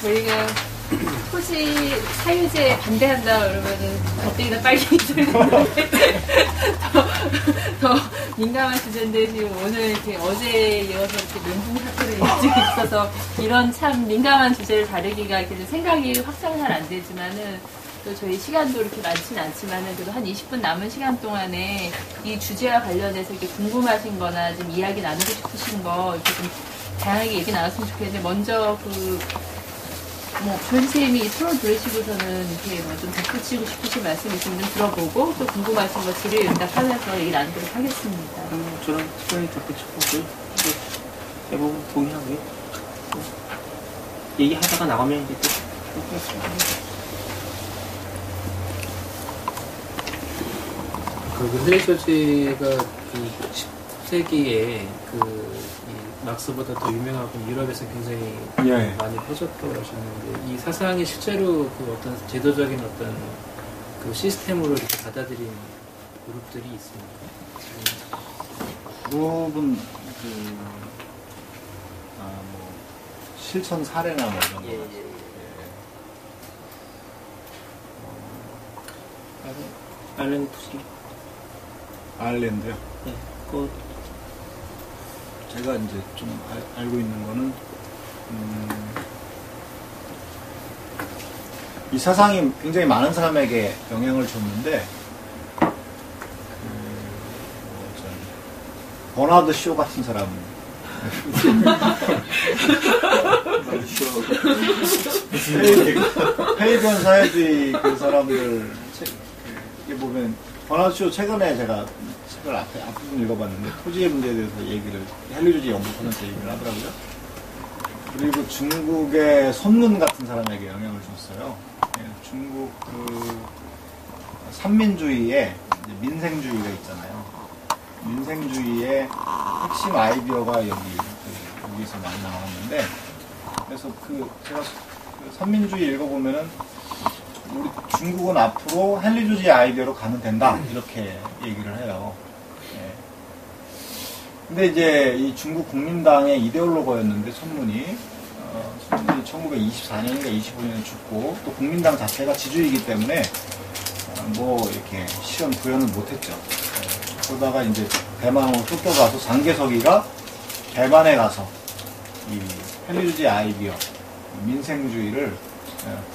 저희가 토지 사유지에 반대한다 그러면은 가뜩이나 빨개지는데 더 민감한 주제인데 지금 오늘 이렇게 어제에 이어서 이렇게 멘붕 사태를 일찍 있어서 이런 참 민감한 주제를 다루기가 이렇게 생각이 확장 잘 안 되지만은 또 저희 시간도 이렇게 많지는 않지만은 그래도 한 20분 남은 시간 동안에 이 주제와 관련해서 이렇게 궁금하신 거나 좀 이야기 나누고 싶으신 거 이렇게 좀 다양하게 얘기 나눴으면 좋겠는데 먼저 조현 선생님이 토론 들으시고서는 이렇게 좀 덧붙이고 싶으신 말씀 있으면 좀 들어보고 또 궁금하신 거 질의응답하면서 얘기 나누도록 하겠습니다. 저는 특별히 덧붙이고 대부분 동의하고요. 얘기하다가 나가면 이제 또 하겠습니다. 헬리조지가 10세기에 막스보다 더 유명하고 유럽에서 굉장히 많이 퍼졌다고 하셨는데 이 사상이 실제로 어떤 제도적인 어떤 시스템으로 이렇게 받아들인 그룹들이 있습니까? 그룹은 실천 사례나 뭐 이런 거. 아일랜드 투시. 아일랜드요? 네. 제가 이제 좀 알고 있는 거는, 이 사상이 굉장히 많은 사람에게 영향을 줬는데, 버나드 쇼 같은 사람. 페이비언 사회주의 그 사람들 이게 보면 버나드 쇼 최근에 제가 책을 앞부분 읽어봤는데 토지의 문제에 대해서 헬리조지 연구소한테 얘기를 하더라고요. 그리고 중국의 손문 같은 사람에게 영향을 줬어요. 중국 삼민주의에 민생주의가 있잖아요. 민생주의의 핵심 아이디어가 여기서 많이 나왔는데, 그래서 제가 삼민주의 읽어보면은 우리 중국은 앞으로 헬리조지 아이디어로 가면 된다 이렇게 얘기를 해요. 근데 이제 이 중국 국민당의 이데올로거였는데 손문이 1924년인가 25년에 죽고 또 국민당 자체가 지주이기 때문에 이렇게 실현 구현을 못했죠. 그러다가 이제 대만으로 쫓겨가서 장개석이가 대만에 가서 이 헬리조지 아이디어 민생주의를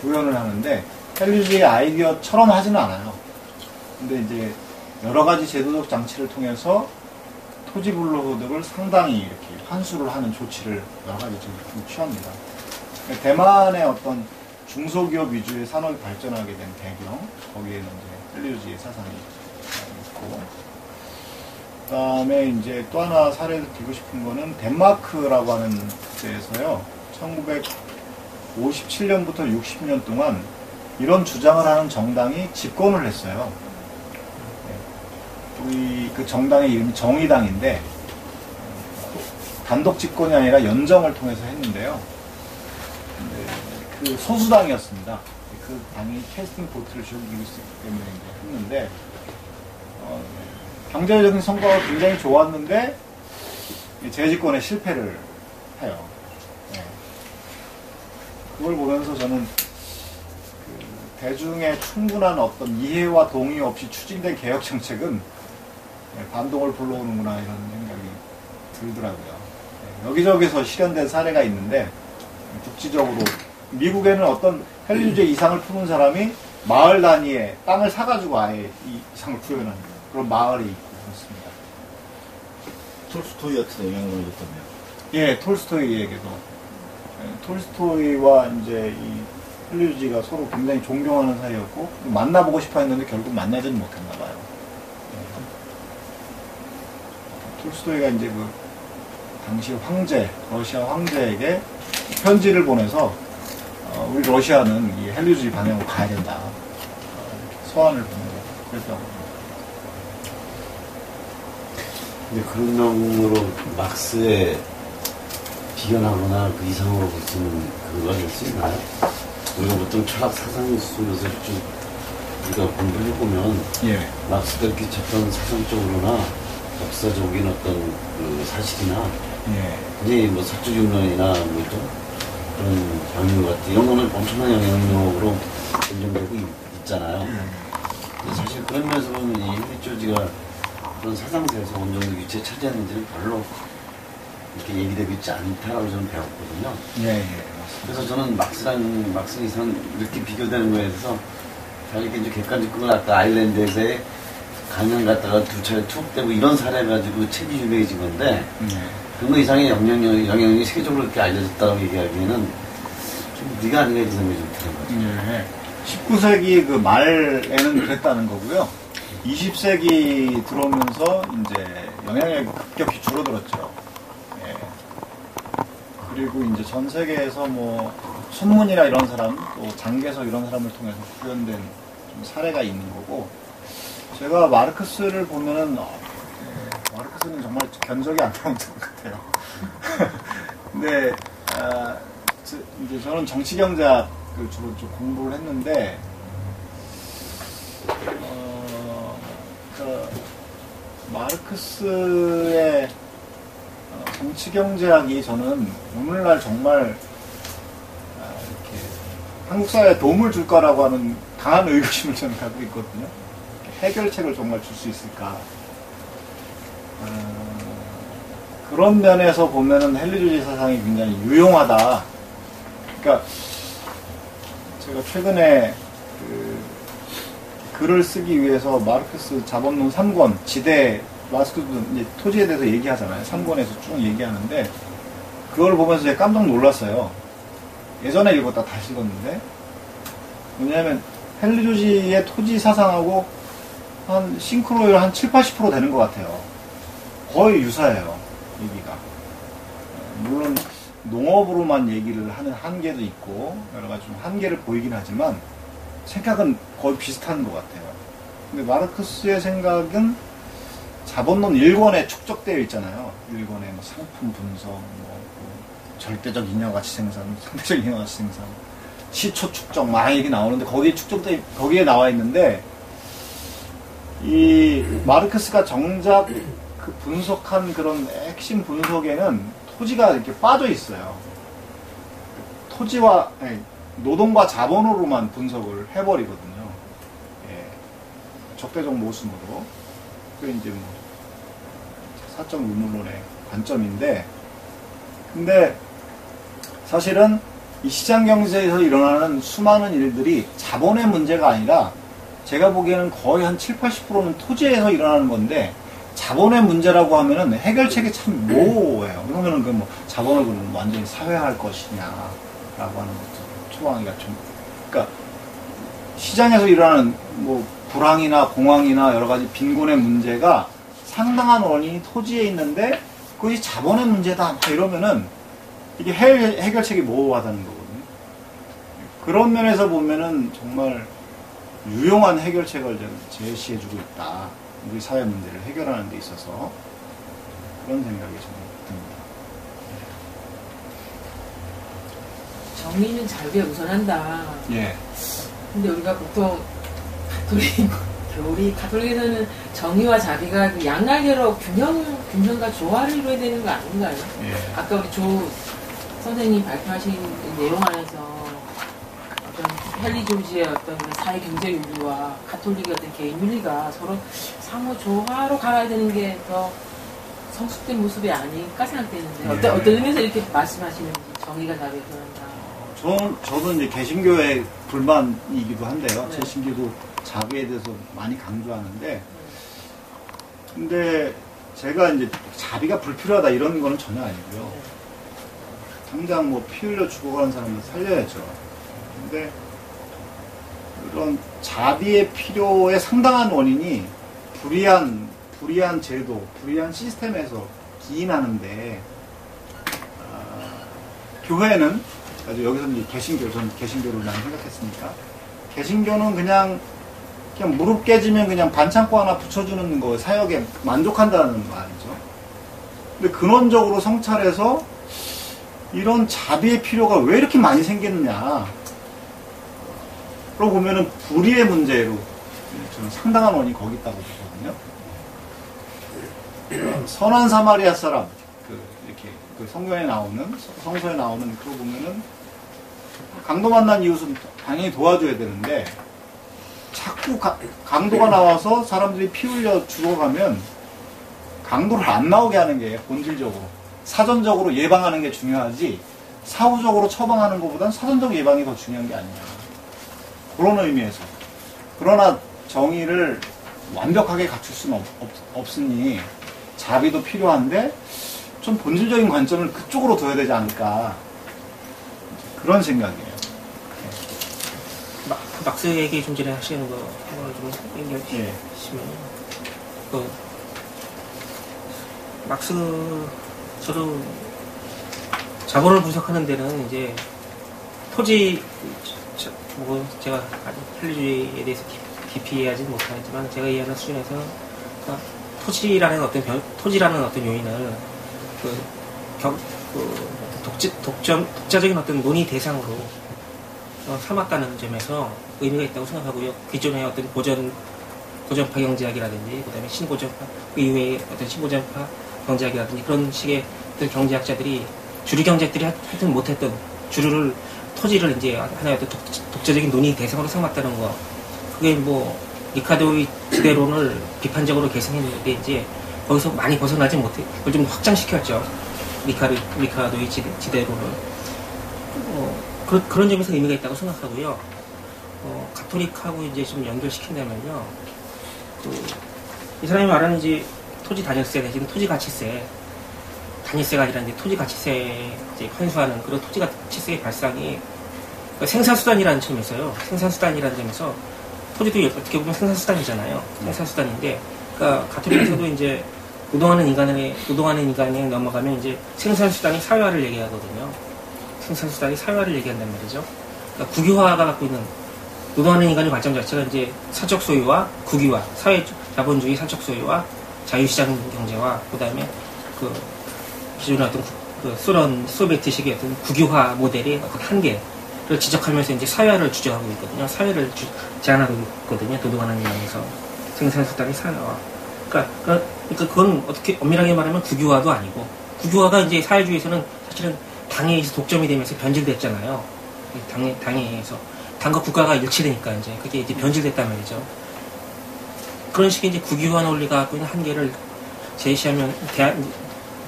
구현을 하는데 헬리조지 아이디어처럼 하지는 않아요. 근데 이제 여러 가지 제도적 장치를 통해서 토지 분로소득을 상당히 이렇게 환수를 하는 조치를 여러 가지 취합니다. 대만의 어떤 중소기업 위주의 산업이 발전하게 된 배경, 거기에는 이제 헬리조지의 사상이 있고, 그 다음에 이제 또 하나 사례를 들고 싶은 거는 덴마크라고 하는 데에서요, 1957년부터 60년 동안 이런 주장을 하는 정당이 집권을 했어요. 그 정당의 이름이 정의당인데, 단독 집권이 아니라 연정을 통해서 했는데요. 그 소수당이었습니다. 그 당이 캐스팅 보트를 죽이기 때문에 이제 했는데, 경제적인 성과가 굉장히 좋았는데, 재집권에 실패를 해요. 그걸 보면서 저는 대중의 충분한 어떤 이해와 동의 없이 추진된 개혁 정책은 반동을 불러오는구나 이런 생각이 들더라고요. 여기저기서 실현된 사례가 있는데 국지적으로 미국에는 어떤 헬리조지 이상을 품은 사람이 마을 단위의 땅을 사가지고 아예 이 이상을 구현하는 그런 마을이 있고 그렇습니다. 톨스토이한테 영향을 줬다며? 예, 톨스토이에게도. 톨스토이와 이제 이 헬리조지가 서로 굉장히 존경하는 사이였고 만나보고 싶어 했는데 결국 만나지는 못했나 봐요. 톨스토이가 이제 당시 황제, 러시아 황제에게 편지를 보내서 우리 러시아는 이 헬리조지 방향으로 가야 된다. 서한을 보내고 그랬다고. 근데 그런 명으로 막스에 비견하거나 그 이상으로 볼 수 있는 그거가 될 수 있나요? 우리가 보통 철학 사상 속에서 쭉 우리가 공부를 해보면 막스가 이렇게 접한 사상적으로나 역사적인 어떤 그 사실이나 이제 뭐 사주중론이나 뭐죠 그런 방류 같은 이런 거는 엄청난 영향력으로 인정되고 있잖아요. 근데 사실 그런 면에서 보면 이 헨리 조지가 그런 사상세에서 어느 정도 위치에 차지하는지는 별로 이렇게 얘기되고 있지 않다라고 저는 배웠거든요. 그래서 저는 막스 이상 이렇게 비교되는 거에 대해서 사실 이렇게 이제 객관적으로 아까 아일랜드에서의 강연 갔다가 두 차례 투옥되고 이런 사례 가지고 책이 유명해진 건데 그런 거 이상의 영향력이 세계적으로 이렇게 알려졌다고 얘기하기에는 좀 네가 아닌가 이런 생각이 좀 드는 거죠. 19세기 그 말에는 그랬다는 거고요. 20세기 들어오면서 이제 영향력이 급격히 줄어들었죠. 그리고 이제 전 세계에서 뭐 손문이나 이런 사람, 또 장개석 이런 사람을 통해서 구현된 좀 사례가 있는 거고, 제가 마르크스를 보면은 마르크스는 정말 견적이 안 나오는 것 같아요. 근데 이제 저는 정치경제학을 주로 좀 공부를 했는데 마르크스의 정치경제학이 저는 오늘날 정말 이렇게 한국 사회에 도움을 줄까라고 하는 강한 의구심을 저는 갖고 있거든요. 해결책을 정말 줄 수 있을까? 그런 면에서 보면은 헨리 조지 사상이 굉장히 유용하다. 그러니까 제가 최근에 글을 쓰기 위해서 마르크스 자본론 3권 지대 마르크스도 이제 토지에 대해서 얘기하잖아요. 3권에서 쭉 얘기하는데 그걸 보면서 제가 깜짝 놀랐어요. 예전에 읽었다 다시 읽었는데 왜냐하면 헨리 조지의 토지 사상하고 한 싱크로율 한 7~80% 되는 것 같아요. 거의 유사해요. 얘기가. 물론 농업으로만 얘기를 하는 한계도 있고 여러 가지 좀 한계를 보이긴 하지만 생각은 거의 비슷한 것 같아요. 근데 마르크스의 생각은 자본론 1권에 축적되어 있잖아요. 1권에 뭐 상품 분석, 뭐 절대적 잉여가치 생산, 상대적 잉여가치 생산, 시초 축적 막 얘기 나오는데 거기에 나와 있는데 이 마르크스가 정작 그 분석한 그런 핵심 분석에는 토지가 이렇게 빠져 있어요. 토지와 노동과 자본으로만 분석을 해버리거든요. 적대적 모순으로. 그게 이제 뭐 사적 의문론의 관점인데, 근데 사실은 이 시장 경제에서 일어나는 수많은 일들이 자본의 문제가 아니라 제가 보기에는 거의 한 7~80%는 토지에서 일어나는 건데 자본의 문제라고 하면은 해결책이 참 모호해요. 그러면은 그 뭐 자본을 그러면 완전히 사회화할 것이냐라고 하는 것도 초방하기가 좀, 그러니까 시장에서 일어나는 뭐 불황이나 공황이나 여러 가지 빈곤의 문제가 상당한 원인이 토지에 있는데 그것이 자본의 문제다 이러면은 이게 해결책이 모호하다는 거거든요. 그런 면에서 보면은 정말 유용한 해결책을 제시해주고 있다. 우리 사회 문제를 해결하는 데 있어서 그런 생각이 좀 듭니다. 정의는 자유에 우선한다. 예. 근데 우리가 보통 가톨릭에서는 정의와 자비가 그 양날개로 균형과 조화를 이루어야 되는 거 아닌가요? 예. 아까 우리 조 선생님 발표하신 내용 안에서 어떤 헨리 조지의 어떤 사회 경제 윤리와 가톨릭의 어떤 개인 윤리가 서로 상호 조화로 가야 되는 게 더 성숙된 모습이 아닐까 생각되는데 어떤 의미에서 이렇게 말씀하시는지 정의가 자비에 그런다. 저도 이제 개신교의 불만이기도 한데요. 제 신교도 자비에 대해서 많이 강조하는데, 근데 제가 이제 자비가 불필요하다 이런 거는 전혀 아니고요. 당장 뭐 피 흘려 죽어가는 사람을 살려야죠. 근데 그런 자비의 필요의 상당한 원인이 불이한 제도, 불이한 시스템에서 기인하는데, 교회는, 여기서 이제 저는 개신교를 많이 생각했으니까, 개신교는 그냥 무릎 깨지면 그냥 반창고 하나 붙여주는 거, 사역에 만족한다는 말이죠. 근데 근원적으로 성찰해서 이런 자비의 필요가 왜 이렇게 많이 생겼느냐. 그러고 보면은 불의의 문제로 저는 상당한 원인이 거기 있다고 보거든요. 선한 사마리아 사람, 이렇게 그 성경에 나오는 성서에 나오는 그거 보면은 강도 만난 이웃은 당연히 도와줘야 되는데 자꾸 강도가 나와서 사람들이 피 흘려 죽어가면 강도를 안 나오게 하는 게 본질적으로 사전적으로 예방하는 게 중요하지 사후적으로 처방하는 것보다는 사전적 예방이 더 중요한 게 아니냐 그런 의미에서 그러나 정의를 완벽하게 갖출 수는 없으니 자비도 필요한데 좀 본질적인 관점을 그쪽으로 둬야 되지 않을까 그런 생각이에요. 막스 얘기 좀 전에 하시는 거 좀 얘기해 주시면 그 막스 저도 자본을 분석하는 데는 이제 토지 뭐 제가 아직 편리주의에 대해서 깊이 이해하지 못하지만 제가 이해하는 수준에서 그러니까 토지라는 어떤 요인을 독자적인 어떤 논의 대상으로 삼았다는 점에서 의미가 있다고 생각하고요. 기존의 어떤 고전파 경제학이라든지 그다음에 신고전파 그 이후에 어떤 신고전파 경제학이라든지 그런 식의 어떤 경제학자들이 주류 경제학들이 하여튼 못했던 토지를 이제 하나의 어떤 독자적인 논의 대상으로 삼았다는 거. 그게 뭐 리카르도의 지대론을 비판적으로 개선했는데 이제 거기서 많이 벗어나지 못해. 그걸 좀 확장시켰죠. 리카르도의 지대론을. 그런 점에서 의미가 있다고 생각하고요. 가톨릭하고 이제 좀 연결시킨다면요. 이 사람이 말하는 이제 토지 단열세 내지는 토지 가치세, 단열세가 아니라 이제 토지 가치세 이제 환수하는 그런 토지 가치세의 발상이 생산수단이라는 점에서요. 생산수단이라는 점에서 토지도 어떻게 보면 생산수단이잖아요. 생산수단인데, 그러니까 가톨릭에서도 이제 노동하는 인간에 넘어가면 이제 생산수단이 사회화를 얘기하거든요. 생산수단이 사회화를 얘기한단 말이죠. 그러니까 국유화가 갖고 있는 노동하는 인간의 관점 자체가 이제 사적 소유와 국유화, 사회 자본주의 사적 소유와 자유시장 경제와 그다음에 그 기존의 어떤 소비에트식의 어떤 국유화 모델의 어떤 한계를 지적하면서 이제 사회화를 주장하고 있거든요. 사회를 제안하고 있거든요. 노동하는 인간에서 생산수단이 사회화. 그러니까 그건 어떻게 엄밀하게 말하면 국유화도 아니고 국유화가 이제 사회주의에서는 사실은 당에 의해서 독점이 되면서 변질됐잖아요. 당에 의해서 당과 국가가 일치되니까 이제 그게 이제 변질됐단 말이죠. 그런 식의 이제 국유화 논리가 갖고 있는 한계를 제시하면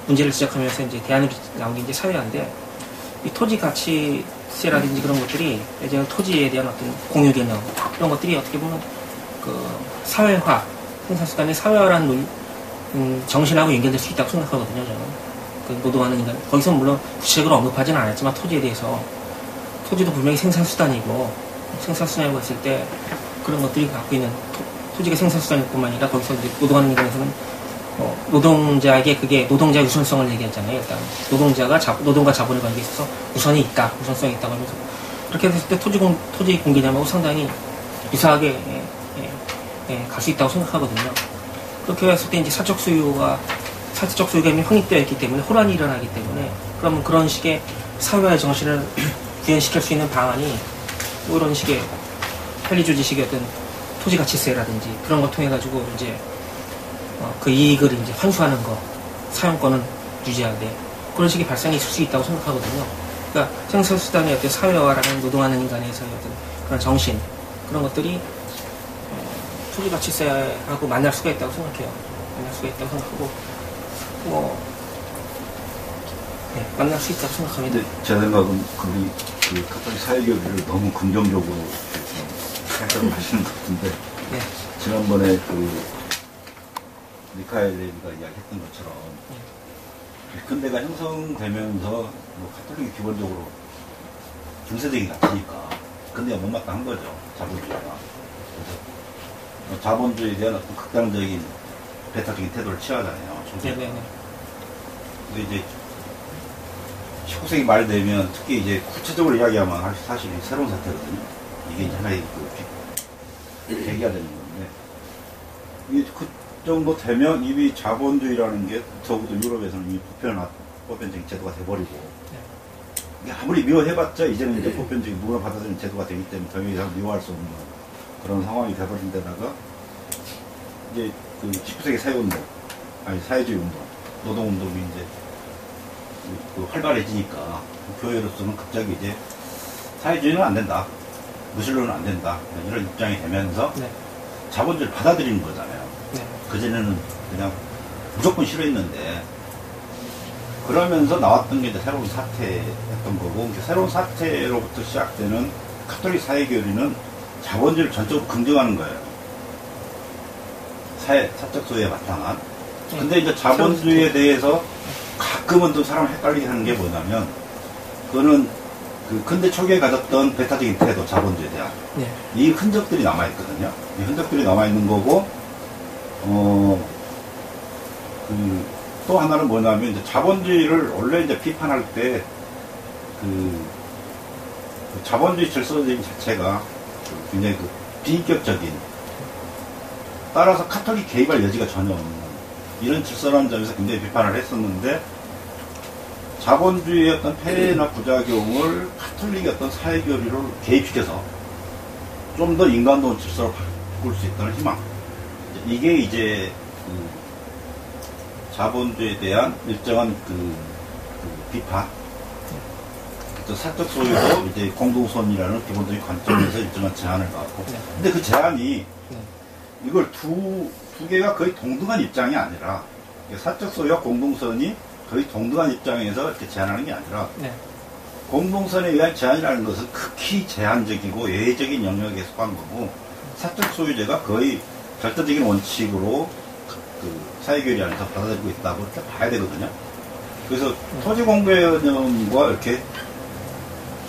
문제를 지적하면서 이제 대안으로 나온 게 이제 사회화인데 이 토지 가치세라든지 그런 것들이 이제 토지에 대한 어떤 공유 개념 이런 것들이 어떻게 보면 그 사회화 생산수단의 사회화라는 정신하고 연결될 수 있다고 생각하거든요. 저는. 그 노동하는 인간 거기서 물론 구체적으로 언급하지는 않았지만 토지에 대해서 토지도 분명히 생산수단이고 생산수단이라고 했을 때 그런 것들이 갖고 있는 토지가 생산수단일 뿐만 아니라 거기서 이제 노동하는 인간에서는 노동자에게 그게 노동자의 우선성을 얘기했잖아요. 일단 노동과 자본의 관계에 있어서 우선성이 있다고 하면서 그렇게 됐을 때 토지 공개념하고 상당히 유사하게 갈 수 있다고 생각하거든요. 그렇게 했을 때 이제 사적 소유가 이미 확립되어 있기 때문에 혼란이 일어나기 때문에 그러면 그런 식의 사회화의 정신을 구현시킬 수 있는 방안이 뭐 이런 식의 편리주의식의 어떤 토지가치세라든지 그런 걸 통해 가지고 이제 그 이익을 이제 환수하는 거, 사용권은 유지하되 그런 식의 발상이 있을 수 있다고 생각하거든요. 그러니까 생산수단의 어떤 사회화라는 노동하는 인간에서의 어떤 그런 정신 그런 것들이 토지가치세하고 만날 수가 있다고 생각해요. 만날 수가 있다고 생각하고 만날 수 있다고 생각합니다. 제 생각은 그 가톨릭 사회교리를 너무 긍정적으로 생각을 하시는 것 같은데 네. 지난번에 그 미카엘 레비가 이야기했던 것처럼 근대가 형성되면서 뭐 가톨릭이 기본적으로 중세적인 가치니까 근대가 못마땅한 거죠. 자본주의가. 그래서 자본주의에 대한 어떤 극단적인 배타적인 태도를 취하잖아요. 네네네. 근데 이제 19세기 말 되면 특히 이제 구체적으로 이야기하면 사실 새로운 사태거든요. 이게 이제 하나의 계기가 되는 건데 이게 그 정도 되면 이미 자본주의라는 게 적어도 유럽에서는 이미 보편적인 제도가 돼버리고 이게 아무리 미워해봤자 이제는 이제 보편적인 누구나 받아들이는 제도가 되기 때문에 더 이상 미워할 수 없는 그런 상황이 돼버린 데다가 이제 그 19세기 사회운동, 아니 사회주의 운동, 노동운동이 이제 활발해지니까 교회로서는 갑자기 이제 사회주의는 안 된다, 무신론은 안 된다 이런 입장이 되면서 네. 자본주의를 받아들이는 거잖아요. 네. 그전에는 그냥 무조건 싫어했는데 그러면서 나왔던 게 이제 새로운 사태였던 거고, 새로운 사태로부터 시작되는 가톨릭 사회교리는 자본주의를 전적으로 긍정하는 거예요. 사적 소유에 바탕한. 근데 이제 자본주의에 대해서 가끔은 좀 사람을 헷갈리게 하는 게 뭐냐면, 그거는 그 근대 초기에 가졌던 배타적인 태도, 자본주의에 대한 네. 이 흔적들이 남아있거든요. 이 흔적들이 남아있는 거고, 또 하나는 뭐냐면, 이제 자본주의를 원래 이제 비판할 때, 그 자본주의 질서적인 자체가 굉장히 비인격적인, 따라서 카톨릭 개입할 여지가 전혀 없는 이런 질서라는 점에서 굉장히 비판을 했었는데, 자본주의의 어떤 폐해나 부작용을 카톨릭의 어떤 사회교리로 개입시켜서 좀 더 인간다운 질서로 바꿀 수 있다는 희망. 이게 이제 자본주의에 대한 일정한 비판, 사적 소유도 이제 공동선이라는 기본적인 관점에서 일정한 제한을 갖고, 근데 그 제한이 이걸 두 개가 거의 동등한 입장이 아니라, 사적 소유와 공동선이 거의 동등한 입장에서 이렇게 제한하는 게 아니라, 공동선에 의한 제한이라는 것은 극히 제한적이고 예외적인 영역에 속한 거고, 사적 소유제가 거의 절대적인 원칙으로 사회교리 안에서 받아들이고 있다고 이렇게 봐야 되거든요. 그래서 토지 공개념과 이렇게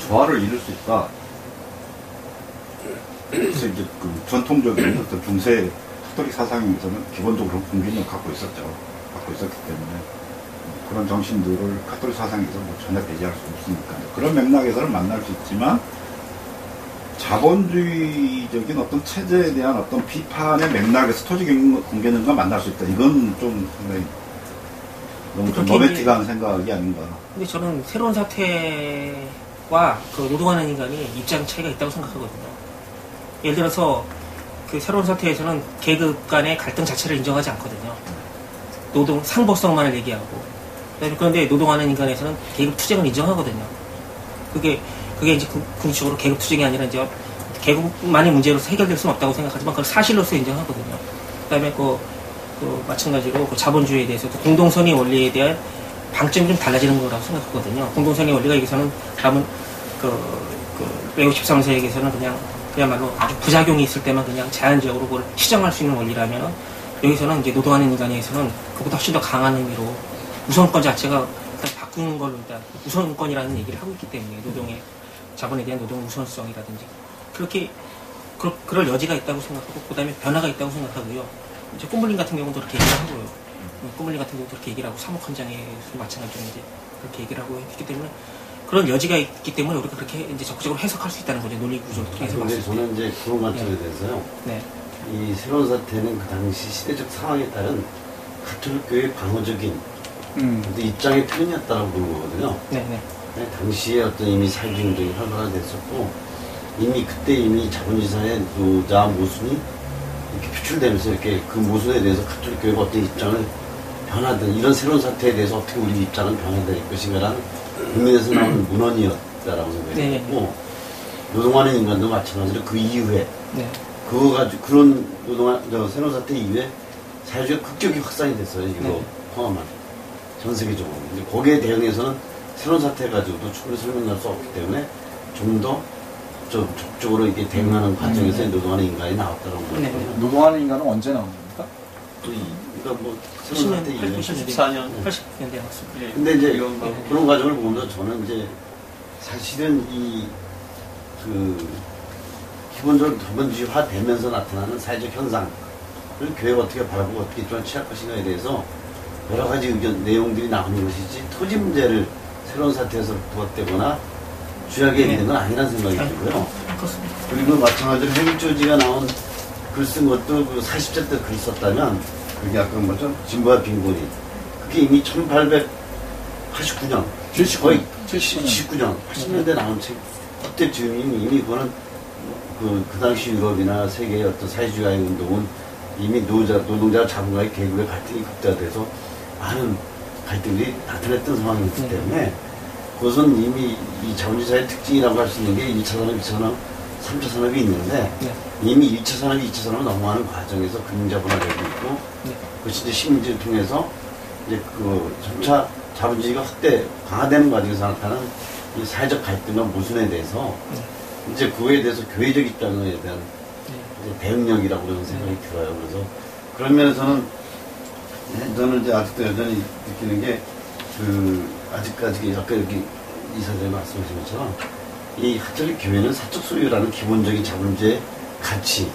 조화를 이룰 수 있다. 그래서 이제 전통적인 어떤 중세 카톨릭 사상에서는 기본적으로 공개념을 갖고 있었기 때문에 그런 정신들을 카톨릭 사상에서 전혀 배제할 수 없으니까 그런 맥락에서는 만날 수 있지만, 자본주의적인 어떤 체제에 대한 어떤 비판의 맥락에서 토지 공개념과 만날 수 있다. 이건 좀 상당히 너무 좀 로맨틱한 생각이 아닌가. 근데 저는 새로운 사태와 노동하는 인간이 입장 차이가 있다고 생각하거든요. 예를 들어서 그 새로운 사태에서는 계급 간의 갈등 자체를 인정하지 않거든요. 노동 상법성만을 얘기하고, 그런데 노동하는 인간에서는 계급 투쟁을 인정하거든요. 그게 이제 궁극적으로 계급 투쟁이 아니라 이제 계급만의 문제로서 해결될 수는 없다고 생각하지만 그걸 사실로서 인정하거든요. 그다음에 마찬가지로 자본주의에 대해서도 공동선의 원리에 대한 방점이 좀 달라지는 거라고 생각하거든요. 공동선의 원리가 여기서는 다음은 레오 13세에게서는 그야말로 아주 부작용이 있을 때만 그냥 제한적으로 그걸 시정할 수 있는 원리라면, 여기서는 이제 노동하는 인간에서는 그보다 훨씬 더 강한 의미로 우선권 자체가 일단 바꾸는 걸로 일단 우선권이라는 얘기를 하고 있기 때문에, 노동의 자본에 대한 노동 우선성이라든지 그렇게 그럴 여지가 있다고 생각하고, 그다음에 변화가 있다고 생각하고요. 이제 꼬물린 같은 경우도 그렇게 얘기를 하고요. 꼬물린 같은 경우도 그렇게 얘기를 하고, 사목헌장에서 마찬가지로 이제 그렇게 얘기를 하고 있기 때문에, 그런 여지가 있기 때문에 우리가 그렇게 이제 적극적으로 해석할 수 있다는 거죠. 논리 구조를 통해서. 근데 저는 이제 그런 관점에 대해서요. 이 새로운 사태는 그 당시 시대적 상황에 따른 가톨릭 교회의 방어적인 입장의 표현이었다고 보는 거거든요. 당시에 어떤 이미 사회주의 운동이 활발화됐었고, 그때 이미 자본주의 사회의 노자 모순이 이렇게 표출되면서 이렇게 그 모순에 대해서 가톨릭 교회가 어떤 입장을 변하든, 이런 새로운 사태에 대해서 어떻게 우리 입장을 변화될 것인가라는 국민에서 나오는 문헌이었다라고 생각했고, 노동하는 인간도 마찬가지로 그 이후에 그거 가지고 그런 새로운 사태 이후에 사회주의가 급격히 확산이 됐어요. 이거 포함한 전 세계적으로. 이제 거기에 대응해서는 새로운 사태 가지고도 충분히 설명할 수 없기 때문에 좀 더 적극적으로 이렇게 대응하는 과정에서 노동하는 인간이 나왔다고 보거든요. 노동하는 인간은 언제 나온 겁니까? 그러니까 새로운 사태 이후에 84년, 80년대 나왔습니다. 근데 이제 그런 과정을 보면서 저는 이제 사실은 기본적으로 자본주의화 되면서 나타나는 사회적 현상을 교회가 어떻게 바라보고 어떻게 입장을 취할 것인가에 대해서 여러 가지 의견, 내용들이 나오는 것이지, 토지 문제를 새로운 사태에서 부각되거나 주요하게 얘기된 건 아니라는 생각이 들고요. 그리고 마찬가지로 헨리 조지가 나온 글 쓴 것도 40대 때 글 썼다면, 그게 아까 뭐죠? 진보와 빈곤이. 그게 이미 1889년. 거의 79년, 80년대 나온 책. 그때 지금 이미 그거는 그 당시 유럽이나 세계의 어떤 사회주의 운동은 이미 노동자 자본가의 계급의 갈등이 극대화돼서 많은 갈등이 나타났던 상황이기 때문에 그것은 이미 이 자본주의사의 특징이라고 할 수 있는 게 1차 산업, 2차 산업, 3차 산업이 있는데 이미 1차 산업이 2차 산업을 넘어가는 과정에서 금융자본화되고 있고 그것이 이제 식민지를 통해서 이제 그 점차 자본주의가 확대, 강화되는 과정에서 나타나는 이 사회적 갈등과 모순에 대해서 이제 그거에 대해서 교회적 입장에 대한 이제 대응력이라고 그런 생각이 들어요. 그래서 그런 면에서는 저는 이제 아직도 여전히 느끼는 게 아직까지 아까 여기 이사장이 말씀하신 것처럼 이 가톨릭 교회는 사적 소유라는 기본적인 자본주의 가치,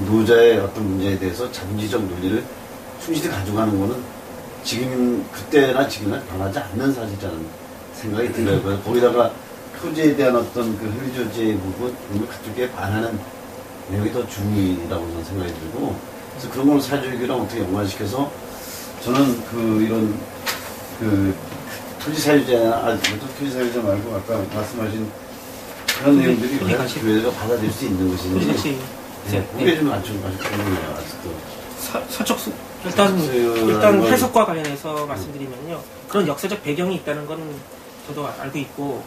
노자의 어떤 문제에 대해서 자본주의적 논리를 충실히 가져가는 거는 지금 그때나 지금이나 변하지 않는 사실이라는 생각이 들어요. 거기다가 토지에 대한 어떤 그 혈리조지의 부분, 가톨릭에 반하는 내용이 더 중요하다고 저는 생각이 들고, 그래서 그런 걸 사회주의랑 어떻게 연관시켜서 저는 이런 토지사유자, 토지사유자 말고 아까 말씀하신 그런 내용들이 왜 교회가 받아들일 수 있는 것인지 그게 좀 아주 궁금해요. 아직도 일단 해석과 관련해서 말씀드리면요, 그런 역사적 배경이 있다는 건 저도 알고 있고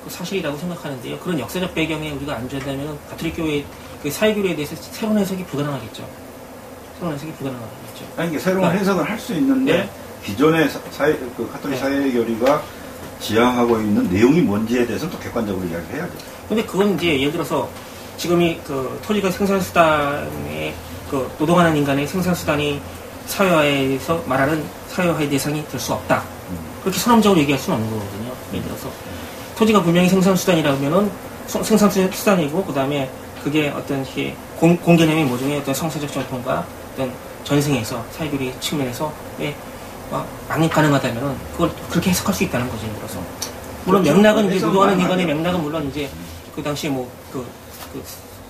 사실이라고 생각하는데요. 그런 역사적 배경에 우리가 안주한다면 가톨릭 교회 사회교류에 대해서 새로운 해석이 불가능하겠죠. 아니, 새로운 해석을 할 수 있는데 기존의 가톨릭 사회교류가 지향하고 있는 내용이 뭔지에 대해서는 또 객관적으로 이야기해야죠. 근데 그건 이제 예를 들어서 지금이 토지가 생산수단의 노동하는 인간의 생산수단이 사회화에서 말하는 사회화의 대상이 될 수 없다. 그렇게 선언적으로 얘기할 수는 없는 거거든요. 예를 들어서 토지가 분명히 생산수단이라면은 생산수단이고, 그 다음에 그게 어떤 공개념의 모종의 어떤 성서적 전통과 어떤 전승에서 사회교리 측면에서 양립 가능하다면은 그걸 그렇게 해석할 수 있다는 거죠. 그래서 물론 맥락은 이제 노동하는 인간의 맥락은 물론 이제 그 당시에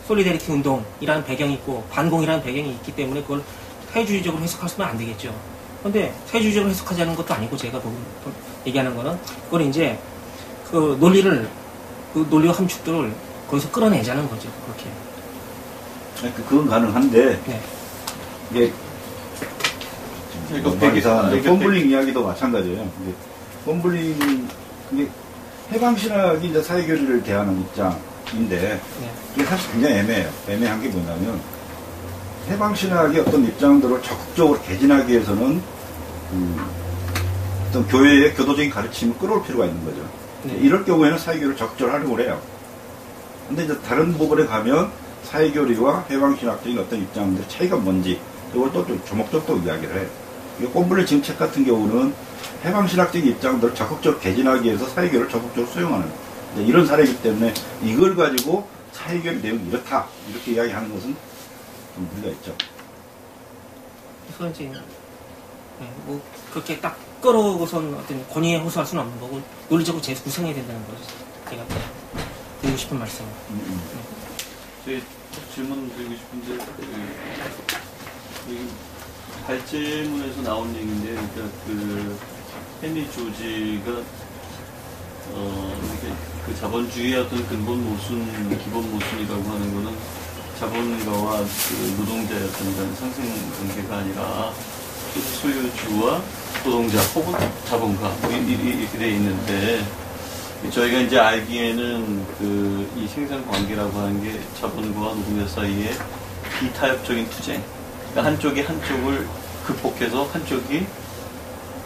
솔리데리티 운동이라는 배경이 있고 반공이라는 배경이 있기 때문에 그걸 사회주의적으로 해석하시면 안 되겠죠. 그런데 사회주의적으로 해석하자는 것도 아니고 제가 얘기하는 거는 그걸 이제 논리와 함축들을 거기서 끌어내자는 거죠. 그렇게. 그건 가능한데 이게 펌블링 이야기도 마찬가지예요. 펌블링 해방신학이 이제 사회교류를 대하는 입장인데 이게 사실 굉장히 애매해요. 애매한 게 뭐냐면 해방신학의 어떤 입장들을 적극적으로 개진하기 위해서는 어떤 교회의 교도적인 가르침을 끌어올 필요가 있는 거죠. 이럴 경우에는 사회교류를 적극적으로 하려고 해요. 근데 이제 다른 부분에 가면 사회교류와 해방신학적인 어떤 입장들 차이가 뭔지 이걸 또 조목조목 이야기를 해요. 꼼블리 지금 책 같은 경우는 해방신학적인 입장들을 적극적으로 개진하기 위해서 사회교류를 적극적으로 수용하는 이런 사례이기 때문에 이걸 가지고 사회교류 내용이 이렇다 이렇게 이야기하는 것은 좀 무리가 있죠. 그래서 이제 그렇게 딱 끌어오고선 어떤 권위에 호소할 수는 없는 거고 논리적으로 재구성해야 된다는 거죠. 제가 드리고 싶은 말씀. 저희 질문 드리고 싶은데 발제문에서 나온 얘기인데, 그러니까 헨리 조지가 이렇게 자본주의의 어떤 근본 모순, 기본 모순이라고 하는 거는 자본가와 노동자의 어떤 상생 관계가 아니라 소유주와 노동자 혹은 자본가 이렇게 돼 있는데, 저희가 이제 알기에는 이 생산 관계라고 하는 게 자본가와 노동자 사이에 비타협적인 투쟁, 그러니까 한쪽이 한쪽을 극복해서 한쪽이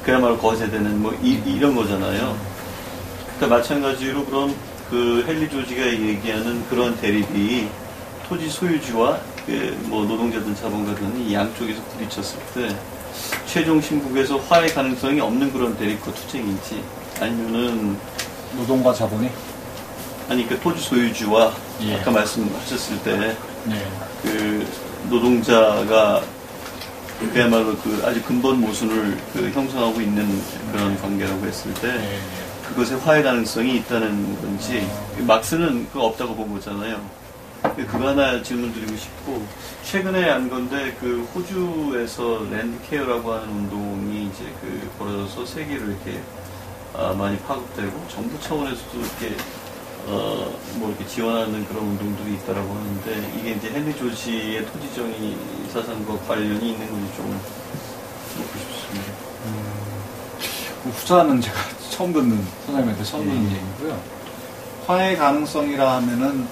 그야말로 거세되는 이런 거잖아요. 그러니까 마찬가지로 그럼 헨리 조지가 얘기하는 그런 대립이 토지 소유주와 노동자든 자본가든 이 양쪽에서 부딪혔을 때 최종 신국에서 화해 가능성이 없는 그런 대립과 투쟁인지, 아니면은 노동과 자본이? 아니, 토지 소유주와 아까 말씀하셨을 때 노동자가 그야말로 아주 근본 모순을 형성하고 있는 그런 관계라고 했을 때 그것에 화해 가능성이 있다는 건지, 막스는 그거 없다고 본 거잖아요. 그거 하나 질문 드리고 싶고, 최근에 안 건데 호주에서 랜드 케어라고 하는 운동이 이제 벌어져서 세계로 이렇게 많이 파급되고 정부 차원에서도 이렇게 이렇게 지원하는 그런 운동들이 있다라고 하는데, 이게 이제 헨리 조지의 토지정의 사상과 관련이 있는 건지 좀 묻고 싶습니다. 후자는 제가 처음 듣는, 선생님한테 처음 듣는 얘기고요. 화해 가능성이라 하면은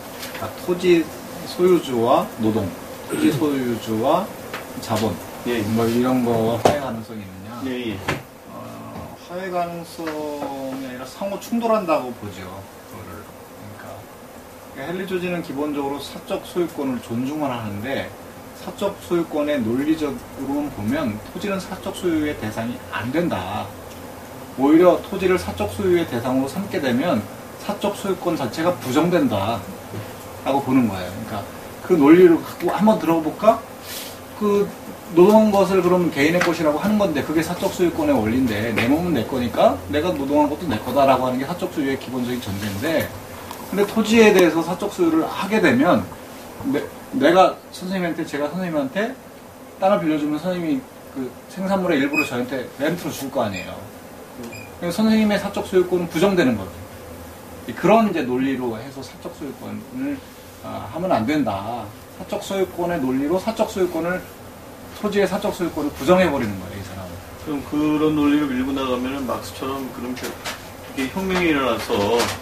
토지 소유주와 노동, 토지 소유주와 자본, 뭐 이런 거 화해 가능성이 있느냐? 화해 가능성이 아니라 상호 충돌한다고 보죠. 그거를. 그러니까 헨리 조지는 기본적으로 사적 소유권을 존중을 하는데, 사적 소유권의 논리적으로 보면 토지는 사적 소유의 대상이 안 된다. 오히려 토지를 사적 소유의 대상으로 삼게 되면 사적 소유권 자체가 부정된다 라고 보는 거예요. 그러니까 그 논리를 갖고 한번 들어볼까? 그 노동한 것을 그럼 개인의 것이라고 하는 건데 그게 사적 소유권의 원리인데 내 몸은 내 거니까 내가 노동한 것도 내 거다라고 하는 게 사적 소유의 기본적인 전제인데, 근데 토지에 대해서 사적 소유를 하게 되면 내가 선생님한테, 제가 선생님한테 땅을 빌려주면 선생님이 그 생산물의 일부를 저한테 렌트로 줄 거 아니에요. 그래서 선생님의 사적 소유권은 부정되는 거죠. 그런 이제 논리로 해서 사적 소유권을 하면 안 된다. 사적 소유권의 논리로 사적 소유권을, 토지의 사적 소유권을 부정해버리는 거예요, 이 사람은. 그럼 그런 논리로 밀고 나가면은 막스처럼 그런 이렇게 혁명이 일어나서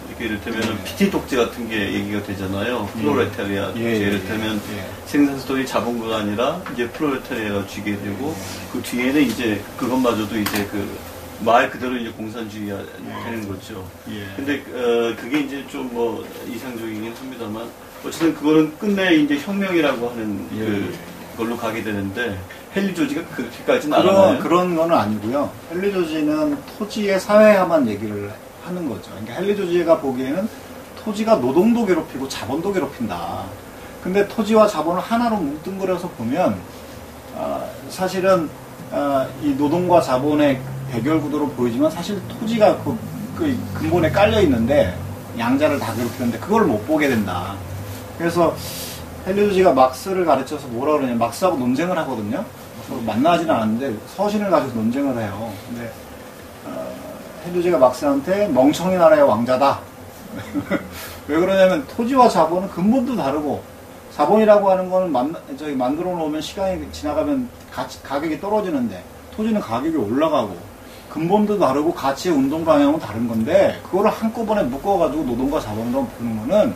이렇게 이를테면 PT 독재 같은 게 얘기가 되잖아요. 프로레타리아 독재. 이를테면 생산수도의 자본가가 아니라 이제 프로레타리아가 쥐게 되고 그 뒤에는 이제 그것마저도 이제 그 말 그대로 이제 공산주의가 되는 거죠. 근데 그게 이제 좀 뭐 이상적이긴 합니다만 어쨌든 그거는 끝내 이제 혁명이라고 하는 그걸로 가게 되는데 헨리 조지가 그렇게까지는 않아요. 그런 거는 아니고요. 헨리 조지는 토지의 사회화만 얘기를 하는 거죠. 그러니까 헨리 조지가 보기에는 토지가 노동도 괴롭히고 자본도 괴롭힌다. 근데 토지와 자본을 하나로 뭉뚱그려서 보면 사실은 이 노동과 자본의 대결 구도로 보이지만 사실 토지가 그 근본에 깔려 있는데 양자를 다 괴롭히는데 그걸 못 보게 된다. 그래서 헨리 조지가 막스를 가르쳐서 뭐라 그러냐, 막스하고 논쟁을 하거든요. 서로 만나지는 않았는데 서신을 가지고 논쟁을 해요. 근데 헨리 조지가 막스한테 멍청이 나라의 왕자다. 왜 그러냐면 토지와 자본은 근본도 다르고, 자본이라고 하는 거는 만들어 놓으면 시간이 지나가면 가격이 떨어지는데 토지는 가격이 올라가고 근본도 다르고 가치의 운동 방향은 다른 건데 그거를 한꺼번에 묶어가지고 노동과 자본으로 부르는 거는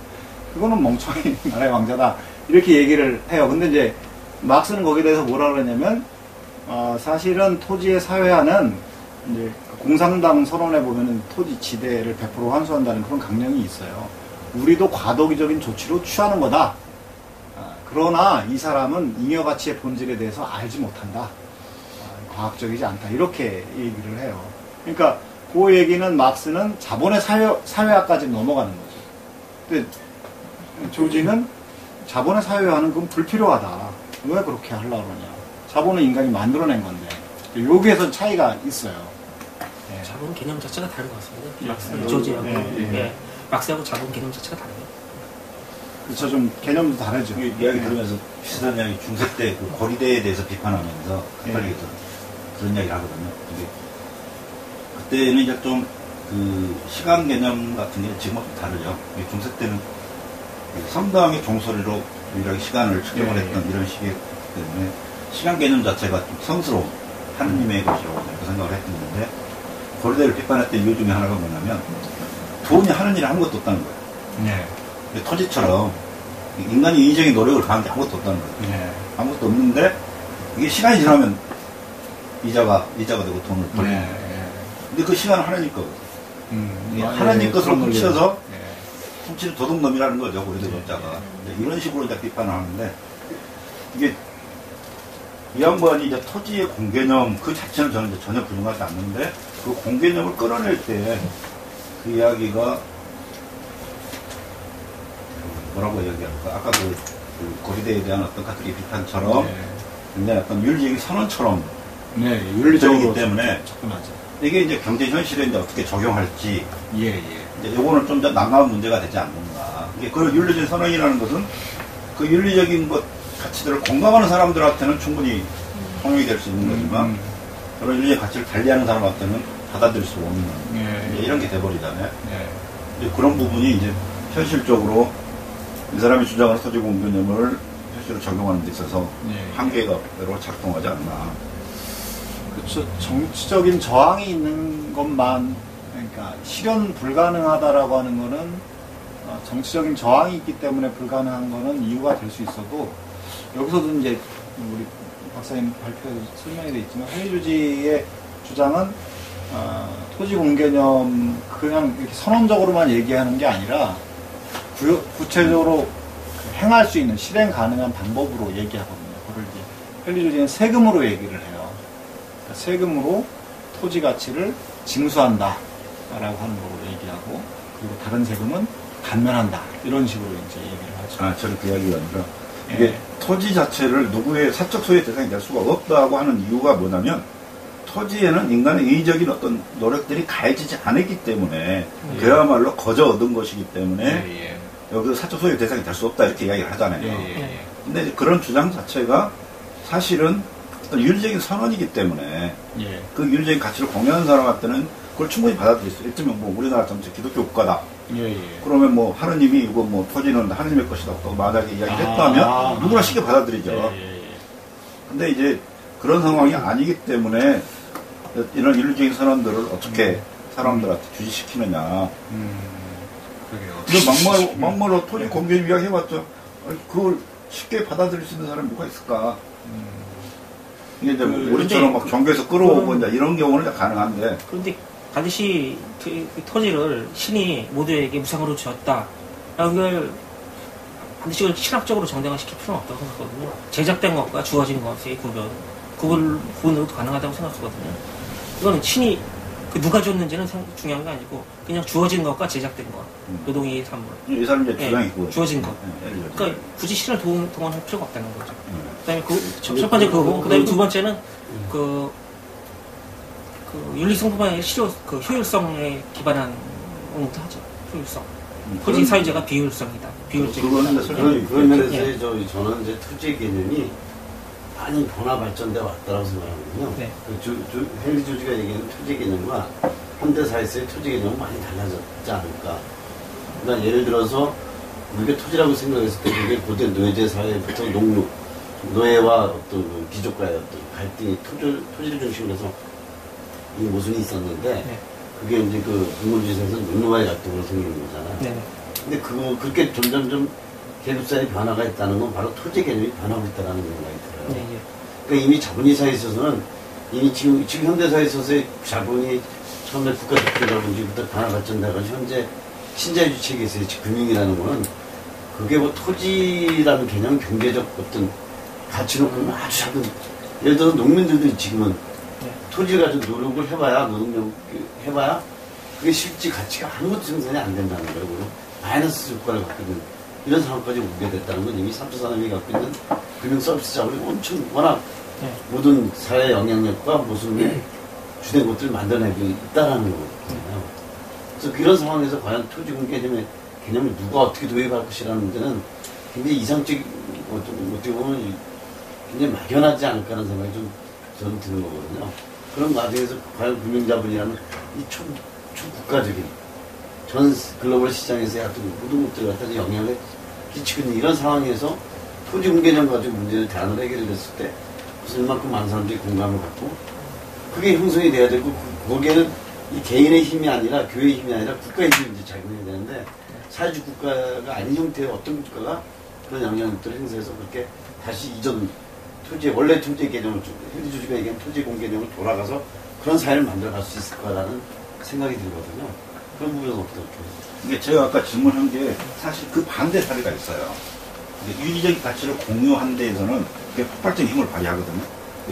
그거는 멍청이 나라의 왕자다 이렇게 얘기를 해요. 근데 이제 막스는 거기에 대해서 뭐라 그러냐면 사실은 토지의 사회화는 이제 공산당 선언에 보면은 토지 지대를 100% 환수한다는 그런 강령이 있어요. 우리도 과도기적인 조치로 취하는 거다. 그러나 이 사람은 잉여 가치의 본질에 대해서 알지 못한다. 과학적이지 않다. 이렇게 얘기를 해요. 그러니까 그 얘기는 막스는 자본의 사회화까지 넘어가는 거죠. 근데 조지는 자본의 사회화는 그건 불필요하다. 왜 그렇게 하려고 그러냐. 자본은 인간이 만들어낸 건데. 여기에서 차이가 있어요. 네. 자본 개념 자체가 다른 것 같습니다. 막스하고 조지하고. 막스하고 자본 개념 자체가 다르네요. 그렇죠. 좀 개념도 다르죠. 이야기 들으면서 비슷한 이야기 중세 때 그 고리대에 대해서 비판하면서 카톨릭에서 그런 이야기를 하거든요. 그때는 이제 좀 그 시간 개념 같은 게 지금과 좀 다르죠. 중세 때는 성당의 종소리로 유일하게 시간을 측정을 했던 이런 시기 때문에 시간 개념 자체가 좀 성스러운 하느님의 것이라고 생각을 했는데, 고리대를 비판했던 이유 중에 하나가 뭐냐면 돈이 하는 일이 아무것도 없다는 거예요. 토지처럼 인간이 인위적인 노력을 가한 게 아무것도 없다는 거예요. 아무것도 없는데 이게 시간이 지나면 이자가 되고 돈을 벌리는 거예요. 근데 그 시간은 하나님 거거든요. 하나님 것으로 훔쳐서 훔치는 도둑놈이라는 거죠. 고리대 법자가. 이런 식으로 이제 비판을 하는데, 이게 이 양반이 이제 토지의 공개념 그 자체는 저는 이제 전혀 부정하지 않는데, 그 공개념을 끌어낼 때 그 이야기가 뭐라고 이야기할까? 아까 그 고리대에 대한 어떤 가톨릭 비판처럼 굉장히 약간 윤리적인 선언처럼 윤리적이기 때문에 접근하죠. 이게 이제 경제 현실에 이제 어떻게 적용할지 이제 요거는 좀 더 난감한 문제가 되지 않는가. 이게 그 윤리적인 선언이라는 것은 그 윤리적인 것 가치들을 공감하는 사람들한테는 충분히 통용이 될 수 있는 거지만 그런 윤리적 가치를 달리하는 사람한테는 받아들일 수 없는 이런 게 돼버리잖아요. 이제 그런 부분이 이제 현실적으로 이 사람이 주장하는 토지 공개념을 현실로 적용하는 데 있어서 한계가 배로 작동하지 않나. 그렇죠. 정치적인 저항이 있는 것만, 그러니까 실현 불가능하다라고 하는 거는 정치적인 저항이 있기 때문에 불가능한 거는 이유가 될 수 있어도, 여기서도 이제 우리 박사님 발표에 설명이 되어 있지만 회의주지의 주장은 토지 공개념 그냥 이렇게 선언적으로만 얘기하는 게 아니라 구체적으로 행할 수 있는 실행 가능한 방법으로 얘기하거든요. 그걸 이제 회의주지는 세금으로 얘기를 해요. 그러니까 세금으로 토지 가치를 징수한다 라고 하는 거로 얘기하고, 그리고 다른 세금은 감면한다 이런 식으로 이제 얘기를 하죠. 저는 그 이야기가 아니라 이게 토지 자체를 누구의 사적 소유의 대상이 될 수가 없다고 하는 이유가 뭐냐면, 토지에는 인간의 인위적인 어떤 노력들이 가해지지 않았기 때문에 그야말로 거저 얻은 것이기 때문에 여기서 사적 소유의 대상이 될 수 없다 이렇게 이야기를 하잖아요. 근데 그런 주장 자체가 사실은 어떤 윤리적인 선언이기 때문에 그 윤리적인 가치를 공유하는 사람한테는 그걸 충분히 받아들일 수 있으면, 뭐 우리나라 전체 기독교 국가다. 그러면 뭐 하느님이 이거 뭐 토지는 하느님의 것이다 또 만약에 이야기를 했다면 누구나 쉽게 받아들이죠. 근데 이제 그런 상황이 아니기 때문에 이런 윤리적인 선언들을 어떻게 사람들한테 주지시키느냐. 근데 막말로 토지 공개 이야기 해봤죠. 그걸 쉽게 받아들일 수 있는 사람이 누가 있을까? 이게 이제 우리처럼 막 종교에서 끌어오고 이제 이런 경우는 가능한데. 그런데 반드시 그 토지를 신이 모두에게 무상으로 주었다. 라는 걸 반드시 그걸 신학적으로 정당화시킬 필요는 없다고 생각하거든요. 제작된 것과 주어진 것의 구분으로도 가능하다고 생각하거든요. 이건 신이 누가 줬는지는 중요한 게 아니고 그냥 주어진 것과 제작된 것, 노동의 산물. 이 사람 이제 주장이 그거. 주어진 것. 그러니까 굳이 신을 동원할 필요가 없다는 거죠. 그다음에 첫 번째 그거고, 그다음에 두 번째는 그 윤리성분의 효율성에 기반한 것도 하죠. 효율성. 토지 사유제가 비효율성이다. 비효율적이다. 그런 면에서 저는 이제 토지 개념이 많이 변화 발전돼 왔다고 생각하거든요. 네. 헨리 조지가 얘기하는 토지 개념과 현대사회에서의 토지 개념은 많이 달라졌지 않을까. 그러니까 예를 들어서 우리가 토지라고 생각했을 때 그게 고대 노예제 사회부터 노예와 어떤 귀족과의 어떤 갈등이 토지를 중심으로 해서 이 모순이 있었는데, 그게 이제 그 분본주의에서 농노와의 갈등으로 생기는 거잖아요. 근데 그렇게 점점점 계급사의 변화가 있다는 건 바로 토지 개념이 변하고 있다는 생각이 들어요. 그러니까 이미 자본주의 사회에 있어서는 이미 지금 현대사회에 있어서의 자본이 처음에 국가 대표라든지부터 변화 발전돼가지고 현재 신자유주의 체계에서의 금융이라는 거는 그게 뭐 토지라는 개념, 경제적 어떤 가치로 보면 아주 작은, 예를 들어 농민들도 지금은 토지를 가지고 노력을 해봐야, 노동력 해봐야 그게 실질 가치가 아무것도 생산이 안 된다는 거예요. 그리고 마이너스 효과를 갖고 있는 이런 상황까지 오게 됐다는 건 이미 3차 산업이 갖고 있는 금융 서비스 자본이 엄청 워낙 모든 사회 영향력과 모순의 주된 것들을 만들어내고 있다는 거거든요. 그래서 그런 상황에서 과연 토지 공개념의 개념을 누가 어떻게 도입할 것이라는 문제는 굉장히 이상적, 어떻게 보면 굉장히 막연하지 않을까 하는 생각이 좀 저는 드는 거거든요. 그런 과정에서 과연 금융자본이라는 이 초국가적인 전 글로벌 시장에서의 어떤 모든 것들 갖다 영향을 끼치고 있는 이런 상황에서 토지 공개념 가지고 문제를 대안으로 해결됐을 때 무슨 이만큼 많은 사람들이 공감을 갖고 그게 형성이 돼야 되고, 거기에는 이 개인의 힘이 아니라 교회의 힘이 아니라 국가의 힘이 이제 작용해야 되는데, 사회주의 국가가 아닌 형태의 어떤 국가가 그런 영향력들을 행사해서 그렇게 다시 이전 원래 토지 개념을, 헨리 조지가 얘기한 토지 공개념을 돌아가서 그런 사회를 만들어갈 수 있을 거라는 생각이 들거든요. 그런 부분은 어떻게 보세요? 이게 제가 아까 질문한 게 사실 그 반대 사례가 있어요. 윤리적인 가치를 공유한 데에서는 그게 폭발적인 힘을 발휘하거든요.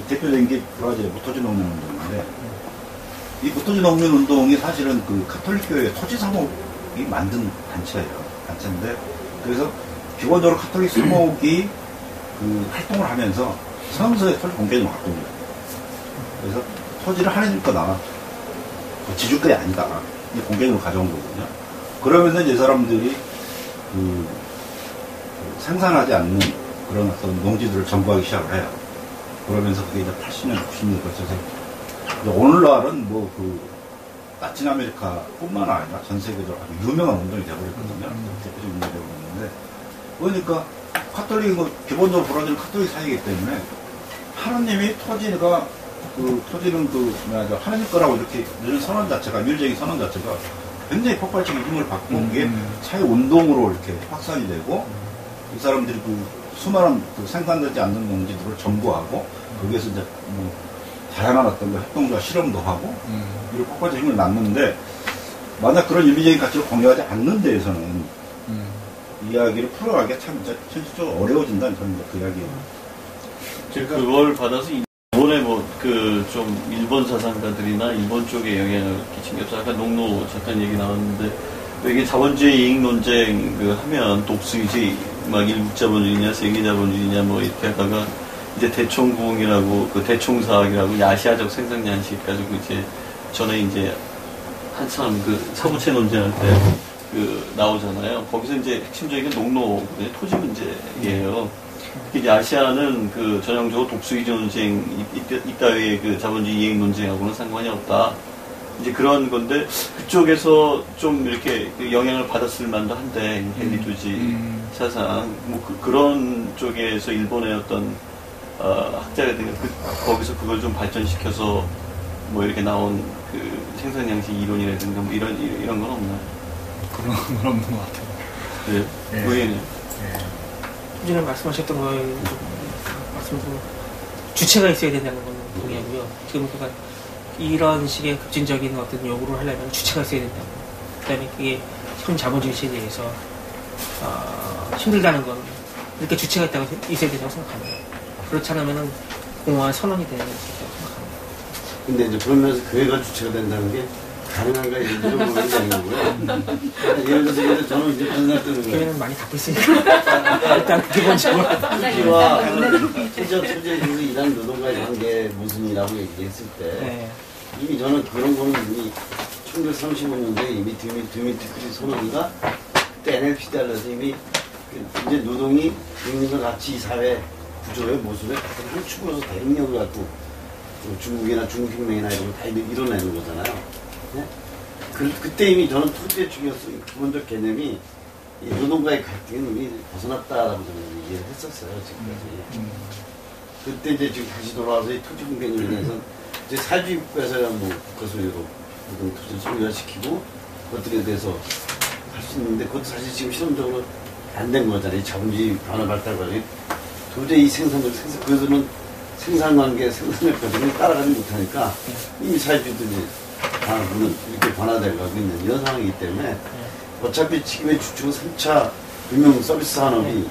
대표적인 게 브라질의 무토지 농민 운동인데, 이 무토지 농민 운동이 사실은 그 가톨릭교회 토지 사목이 만든 단체인데, 그래서 기본적으로 가톨릭 사목이 그 활동을 하면서 성서의 토지 공개념을 갖고 있는 거예요. 그래서 토지를 하나님 거다, 지주 거이 아니다, 이 공개념을 가져온 거거든요. 그러면서 이제 사람들이 생산하지 않는 그런 어떤 농지들을 점거하기 시작을 해요. 그러면서 그게 이제 80년, 90년 거쳐서 오늘날은 뭐 그 라틴 아메리카뿐만 아니라 전 세계적으로 아주 유명한 운동이 되어버렸거든요. 대표적인 운동이 되어버렸는데, 그러니까 카톨릭은 기본적으로 브라질 카톨릭 사회이기 때문에 하나님이 토지가 그 토지는 하나님 거라고 이렇게 내는 선언 자체가, 윤리적인 선언 자체가 굉장히 폭발적인 힘을 받고, 그게 사회 운동으로 이렇게 확산이 되고, 이 사람들이 그 수많은 그 생산되지 않는 농지들을 점거하고, 거기에서 이제 뭐 다양한 어떤 협동과 실험도 하고, 이런 폭발적인 힘을 낳는데, 만약 그런 윤리적인 가치를 공유하지 않는 데에서는 이야기를 풀어가기가 참 현실적으로 어려워진다는 저는 그 이야기예요. 그걸 받아서 이번에 좀 일본 사상가들이나 일본 쪽에 영향을 끼친 게 없어. 아까 농노 잠깐 얘기 나왔는데 이게 자본주의 이익 논쟁 하면 독수이지 막 일국 자본주의냐 세계 자본주의냐 뭐 이렇게 하다가 이제 대총부흥이라고 대총사학이라고 아시아적 생산 양식 가지고 이제 전에 이제 한참 서부채 논쟁할 때 나오잖아요. 거기서 이제 핵심적인 게 농노 토지 문제예요. 이제 아시아는 전형적으로 독수리 논쟁 이따위의 자본주의 이익 논쟁하고는 상관이 없다. 이제 그런 건데 그쪽에서 좀 이렇게 영향을 받았을 만도 한데 헨리 도지 사상 그런 쪽에서 일본의 어떤 학자들이 거기서 그걸 좀 발전시켜서 뭐 이렇게 나온 생산 양식 이론이라든가 뭐 이런 건 없나요? 그런 건 없는 것 같아요. 네. 네. 왜요? 전에 말씀하셨던 거에 말씀드리면 주체가 있어야 된다는 건 동의하고요. 지금 그러니까 이런 식의 급진적인 어떤 요구를 하려면 주체가 있어야 된다고. 그다음에 그게 현 자본주의 시대에서 힘들다는 건 이렇게 주체가 있어야 된다고 생각합니다. 그렇지 않으면은 공허한 선언이 되는 것이라고 생각합니다. 근데 이제 그러면서 교회가 주체가 된다는 게 가능한가 이런 물어보는 게 아니고요. 예를 들어서 저는 이제 그런 생각 드는 거예요. 교회는 많이 닫고 있으니까 일단 기본적으로 토지와 토지에서 일하는 노동과의 관계 모순이라고 얘기했을 때 이미 저는 그런 거는 이미 1935년도에 이미 드미트리 소논이가 그때 NLP 달라서 이미 이제 노동이 국민과 같이 사회 구조의 모순의 같은 한 축으로서 대응력을 갖고 중국이나 중국혁명이나 이런 걸 다 이뤄내는 거잖아요. 네? 그때 이미 저는 토지의 기본적 개념이 이 노동과의 갈등은 이미 벗어났다라고 저는 얘기를 했었어요, 지금까지. 그때 이제 지금 다시 돌아와서 이 토지 분배를 위해서 이제 사회주의 국가에서야 뭐 국가 소유로 모든 토지를 소유화시키고 그것들에 대해서 할 수 있는데 그것도 사실 지금 실험적으로 안 된 거잖아요. 이 자본주의 변화 발달 과정에 도저히 이 그들은 생산관계, 생산력 과정을 따라가지 못하니까 이미 사회주의들이 물론 이렇게 변화되고 있는 이런 상황이기 때문에 어차피 지금의 주축은 3차 금융 서비스 산업이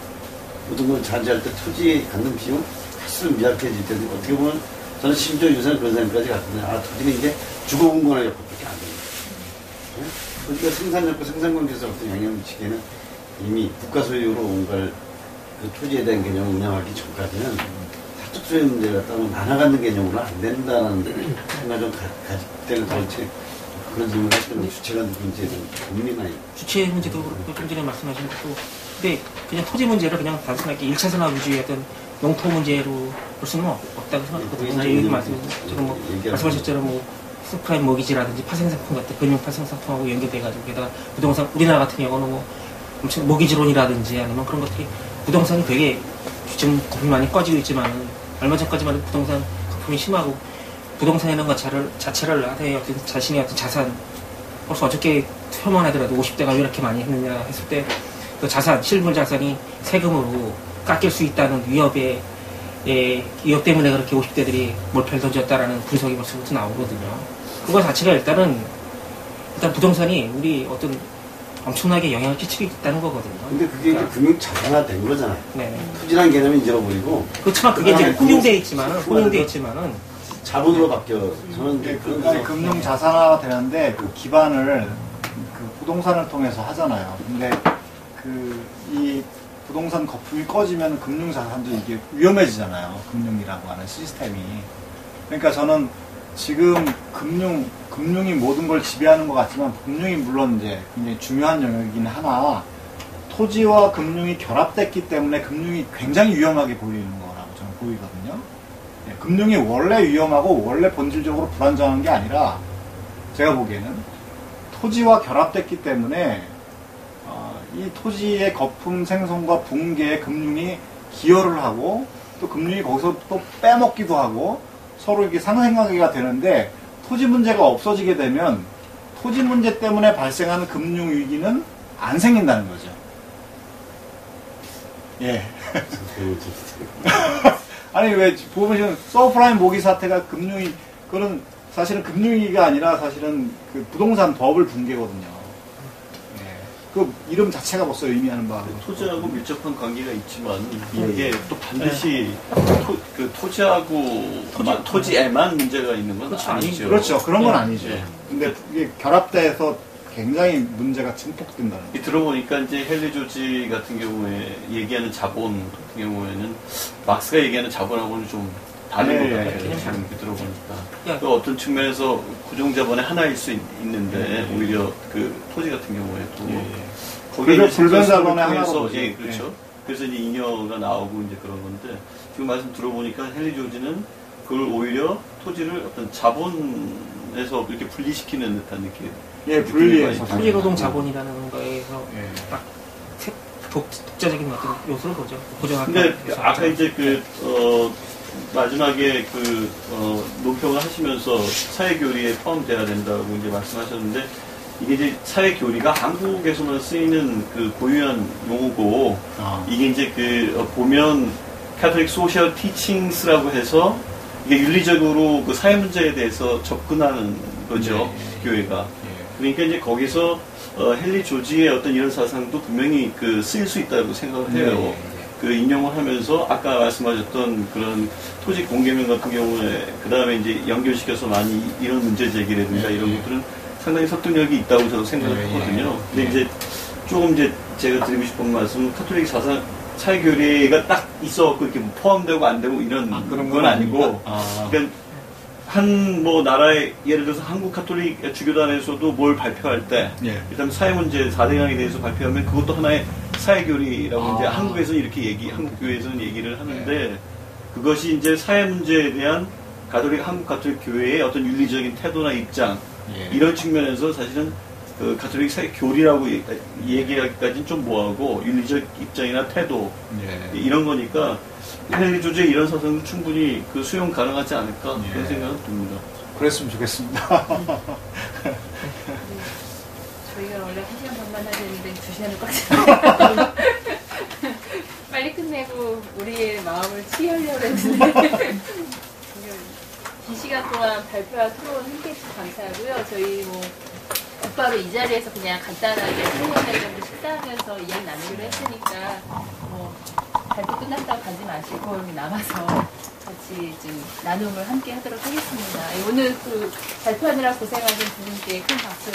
모든 걸 차지할 때 토지에 갖는 비용 할수록 미약해질 텐데 어떻게 보면 저는 심지어 요새는 그런 생각까지 갖거든요. 토지는 이제 주거공간의 역할밖에 안 됩니다. 네? 그러니까 생산력과 생산관계에서 어떤 영향을 미치기에는 이미 국가 소유로 뭔가를 토지에 대한 개념을 운영하기 전까지는 사적 소유 문제를 갖다가 나눠 갖는 개념으로 안 된다는 생각을 좀 가질 때는 도대체 그런 질문을 할 때는 주체가 누군지에 대한 고민이 많이. 주체 문제도 그렇고 좀 전에 말씀하신 것도 근데 그냥 토지 문제를 그냥 단순하게 1차 산업 위주의 어떤 영토 문제로 볼 수는 없다고 생각하거든요. 이제 여기 말씀하셨처럼 뭐 스프라임 모기지라든지 파생상품 같은 금융 파생상품하고 연결돼가지고 게다가 부동산 우리나라 같은 경우는 뭐 엄청 모기지론이라든지 아니면 그런 것들이 부동산이 되게 지금 거품이 많이 꺼지고 있지만은 얼마 전까지만 해도 부동산 거품이 심하고 부동산이라는 것 자체를 하나의 어떤 자신의 어떤 자산 벌써 어저께 투표만 하더라도 50대가 왜 이렇게 많이 했느냐 했을 때 그 자산, 실물 자산이 세금으로 깎일 수 있다는 위협 때문에 그렇게 50대들이 몰표를 던졌다라는 분석이 벌써부터 나오거든요. 그거 자체가 일단 부동산이 우리 어떤 엄청나게 영향을 끼치고 있다는 거거든요. 근데 그게 이제 금융 자산화된 거잖아요. 네. 토지라는 개념이 잊어버리고. 그렇지만 그게 이제 혼용되어 있지만은 자본으로 바뀌어. 저는 금융 자산화가 되는데 그 기반을 부동산을 통해서 하잖아요. 근데 이 부동산 거품이 꺼지면 금융 자산도 이게 위험해지잖아요. 금융이라고 하는 시스템이. 그러니까 저는 지금 금융이 모든 걸 지배하는 것 같지만 금융이 물론 이제 굉장히 중요한 영역이긴 하나 토지와 금융이 결합됐기 때문에 금융이 굉장히 위험하게 보이는 거라고 저는 보이거든요. 네, 금융이 원래 위험하고 원래 본질적으로 불안정한 게 아니라 제가 보기에는 토지와 결합됐기 때문에 이 토지의 거품 생성과 붕괴에 금융이 기여를 하고 또 금융이 거기서 또 빼먹기도 하고 서로 이렇게 상생관계가 되는데 토지 문제가 없어지게 되면 토지 문제 때문에 발생하는 금융 위기는 안 생긴다는 거죠. 예. 아니 왜 보면 서프라임 모기 사태가 금융위 그거는 사실은 금융위기가 아니라 사실은 그 부동산 버블 붕괴거든요. 예. 그 이름 자체가 벌써 의미하는 바가 토지하고 밀접한 관계가 있지만 이게 또 반드시 토지에만 문제가 있는 건 아니죠. 그렇죠. 그런 건 네. 아니죠. 네. 근데 이게 결합돼서 굉장히 문제가 증폭된다는 거죠. 들어보니까 이제 헨리 조지 같은 경우에 얘기하는 자본 같은 경우에는 막스가 얘기하는 자본하고는 좀 다른 것 같아요. 지금 이렇게 들어보니까. 또 어떤 측면에서 구종자본의 하나일 수 있는데 오히려 그 토지 같은 경우에도 거기에 불변자본의 하나로 예, 그렇죠. 그래서 이제 잉여가 나오고 이제 그런 건데 지금 말씀 들어보니까 헨리 조지는 그걸 오히려 토지를 어떤 자본에서 이렇게 분리시키는 듯한 느낌. 예, 분리해서 토지노동 자본이라는 거에서 딱 독자적인 어떤 요소를 보죠. 근데 아까 이제 마지막에 논평을 하시면서 사회교리에 포함돼야 된다고 이제 말씀하셨는데 이게 이제 사회교리가 한국에서만 쓰이는 그 고유한 용어고 이게 이제 보면 Catholic Social Teachings라고 해서 이게 윤리적으로 그 사회 문제에 대해서 접근하는 거죠. 교회가. 그러니까 이제 거기서 헨리 조지의 어떤 이런 사상도 분명히 쓰일 수 있다고 생각을 해요. 인용을 하면서 아까 말씀하셨던 그런 토지 공개명 같은 경우에 그 다음에 이제 연결시켜서 많이 이런 문제 제기라든가 이런 것들은 상당히 설득력이 있다고 저도 생각을 하거든요. 근데 이제 조금 이제 제가 드리고 싶은 말씀은 카톨릭 사회교리가 딱 있어갖고 이렇게 포함되고 안 되고 이런 그런 건 아니고 그러니까 나라의 예를 들어서 한국 카톨릭 주교단에서도 뭘 발표할 때 일단 사회 문제 4대강에 대해서 발표하면 그것도 하나의 사회교리라고 이제 한국에서는 이렇게 한국 교회에서는 얘기를 하는데 그것이 이제 사회 문제에 대한 한국 가톨릭 교회의 어떤 윤리적인 태도나 입장 이런 측면에서 사실은 가톨릭 사회교리라고 얘기하기까지는 좀 뭐하고 윤리적 입장이나 태도 이런 거니까 헨리 조지의 이런 사상도 충분히 수용 가능하지 않을까 그런 생각은 듭니다. 그랬으면 좋겠습니다. 저희가 원래 1시간 반만 하려는데 2시간을 꽉 잡아요. 빨리 끝내고 우리의 마음을 치유하려고 했는데 긴 시간 동안 발표와 토론 함께해 주셔서 감사하고요. 저희 곧바로 이 자리에서 그냥 간단하게 토론회 정도 식사하면서 이야기 나누기로 했으니까 발표 끝났다고 가지 마시고 여기 남아서 같이 좀 나눔을 함께 하도록 하겠습니다. 오늘 발표하느라 고생하신 두 분께 큰 박수